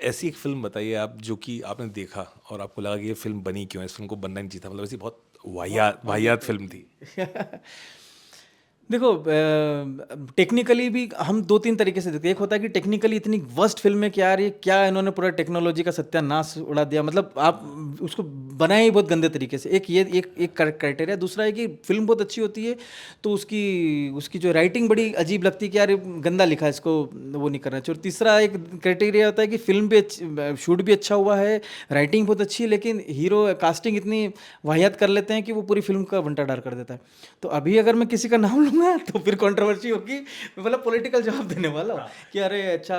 ऐसी एक फ़िल्म बताइए आप जो कि आपने देखा और आपको लगा कि ये फ़िल्म बनी क्यों है? इस फ़िल्म को बनना ही नहीं चाहिए था। मतलब ऐसी बहुत बहुत वाहियात वाहियत वाहियात फिल्म फ़िल्म थी। थी। देखो टेक्निकली भी हम दो तीन तरीके से देखते हैं। एक होता है कि टेक्निकली इतनी वर्स्ट फिल्म है कि यार ये क्या इन्होंने पूरा टेक्नोलॉजी का सत्यानाश उड़ा दिया, मतलब आप उसको बनाए ही बहुत गंदे तरीके से। एक ये एक क्राइटेरिया। दूसरा है कि फिल्म बहुत अच्छी होती है तो उसकी उसकी जो राइटिंग बड़ी अजीब लगती है कि यार ये गंदा लिखा है, इसको वो नहीं करना चाहिए। और तीसरा एक क्राइटेरिया होता है कि फिल्म भी शूट भी अच्छा हुआ है, राइटिंग बहुत अच्छी है, लेकिन हीरो कास्टिंग इतनी वाहियात कर लेते हैं कि वो पूरी फिल्म का बंटाधार कर देता है। तो अभी अगर मैं किसी का नाम लूंगा तो फिर कंट्रोवर्सी होगी, मैं मतलब पॉलिटिकल जवाब देने वाला हूँ कि अरे अच्छा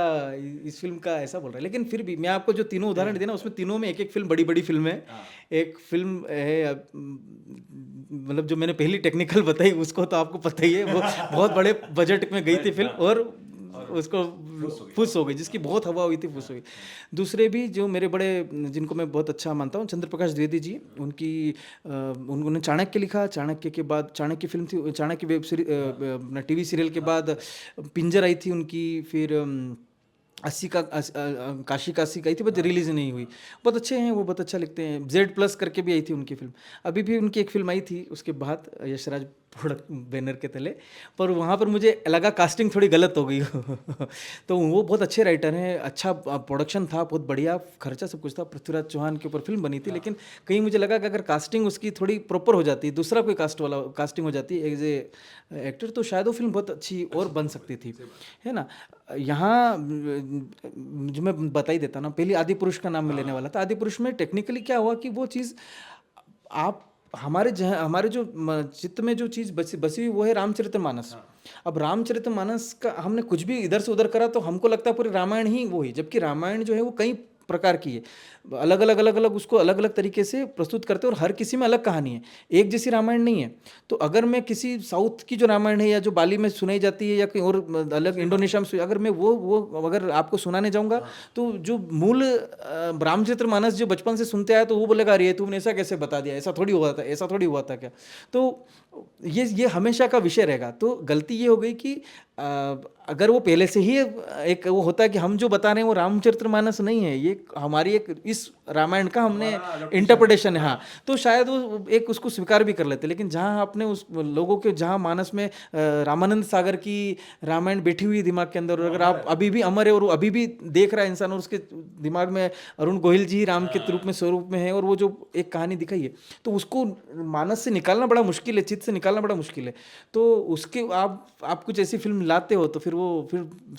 इस फिल्म का ऐसा बोल रहा है। लेकिन फिर भी मैं आपको जो तीनों उदाहरण दिए ना, उसमें तीनों में एक एक फिल्म बड़ी बड़ी फिल्म है। एक फिल्म है मतलब जो मैंने पहली टेक्निकल बताई उसको तो आपको पता ही है, वो बहुत बड़े बजट में गई थी फिल्म और उसको फुस हो गई, जिसकी बहुत हवा हुई थी, फुस हो गई। दूसरे भी जो मेरे बड़े, जिनको मैं बहुत अच्छा मानता हूँ, चंद्र प्रकाश द्विवेदी जी, उनकी उन्होंने चाणक्य लिखा, चाणक्य के बाद चाणक्य फिल्म थी, Chanakya web series TV serial के बाद पिंजर आई थी उनकी, फिर काशी काशी गई थी, बट रिलीज नहीं हुई। बहुत अच्छे हैं वो, बहुत अच्छा लिखते हैं। जेड प्लस करके भी आई थी उनकी फिल्म। अभी भी उनकी एक फिल्म आई थी उसके बाद यशराज प्रोडक्ट बैनर के तले, पर वहाँ पर मुझे लगा कास्टिंग थोड़ी गलत हो गई। तो वो बहुत अच्छे राइटर हैं, अच्छा प्रोडक्शन था, बहुत बढ़िया खर्चा सब कुछ था, पृथ्वीराज चौहान के ऊपर फिल्म बनी थी। लेकिन कहीं मुझे लगा कि अगर कास्टिंग उसकी थोड़ी प्रॉपर हो जाती, दूसरा कोई कास्टिंग हो जाती एज ए एक्टर, तो शायद वो फिल्म बहुत अच्छी और बन सकती थी, है ना। यहाँ जो मैं बता ही देता ना, पहले आदि पुरुष का नाम मैं लेने वाला था। आदि पुरुष में टेक्निकली क्या हुआ कि वो चीज़ आप हमारे जो चित्त में जो चीज़ बसी बसी हुई वो है रामचरितमानस। अब रामचरितमानस का हमने कुछ भी इधर से उधर करा तो हमको लगता है पूरी रामायण ही वो है, जबकि रामायण जो है वो कई प्रकार की है। अलग अलग उसको अलग अलग तरीके से प्रस्तुत करते हैं और हर किसी में अलग कहानी है, एक जैसी रामायण नहीं है। तो अगर मैं किसी साउथ की जो रामायण है या जो बाली में सुनाई जाती है या कहीं और अलग इंडोनेशिया में अगर मैं वो अगर आपको सुनाने जाऊंगा, तो जो मूल रामचरितमानस जो बचपन से सुनते आया तो वो बोलेगा अरे तुमने ऐसा कैसे बता दिया, ऐसा थोड़ी हुआ था, ऐसा थोड़ी हुआ था क्या। तो ये हमेशा का विषय रहेगा। तो गलती ये हो गई कि अगर वो पहले से ही एक वो होता है कि हम जो बता रहे हैं वो रामचरितमानस नहीं है, ये हमारी एक इस रामायण का हमने इंटरप्रिटेशन है, हाँ, तो शायद वो एक उसको स्वीकार भी कर लेते। लेकिन जहाँ आपने उस लोगों के जहाँ मानस में रामानंद सागर की रामायण बैठी हुई है दिमाग के अंदर, और अगर आप अभी भी अमर है और वो अभी भी देख रहा है इंसान, और उसके दिमाग में अरुण गोहिल जी राम के रूप में स्वरूप में है और वो जो एक कहानी दिखाई है, तो उसको मानस से निकालना बड़ा मुश्किल है, चित्त से निकालना बड़ा मुश्किल है। तो उसके आप कुछ ऐसी फिल्म लाते हो तो फिर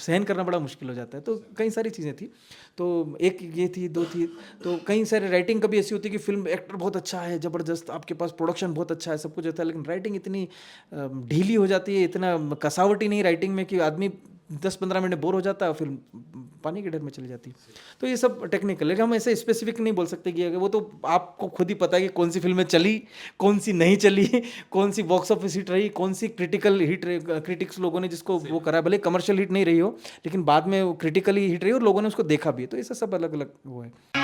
सहन करना बड़ा मुश्किल हो जाता है। तो कई सारी चीज़ें थी। तो एक ये थी, दो थी। तो कई सारे राइटिंग कभी ऐसी होती है कि फिल्म एक्टर बहुत अच्छा है, ज़बरदस्त, आपके पास प्रोडक्शन बहुत अच्छा है, सब कुछ होता है, लेकिन राइटिंग इतनी ढीली हो जाती है, इतना कसावटी नहीं राइटिंग में कि आदमी 10-15 मिनट बोर हो जाता है, फिर पानी के डर में चली जाती है। तो ये सब टेक्निकल है, हम ऐसे स्पेसिफिक नहीं बोल सकते कि वो तो आपको खुद ही पता है कि कौन सी फिल्में चली, कौन सी नहीं चली, कौन सी बॉक्स ऑफिस हिट रही, कौन सी क्रिटिकल हिट, क्रिटिक्स लोगों ने जिसको वो करा, भले कमर्शियल हिट नहीं रही हो लेकिन बाद में वो क्रिटिकली हिट रही हो और लोगों ने उसको देखा भी है। तो ऐसा सब अलग अलग वो है।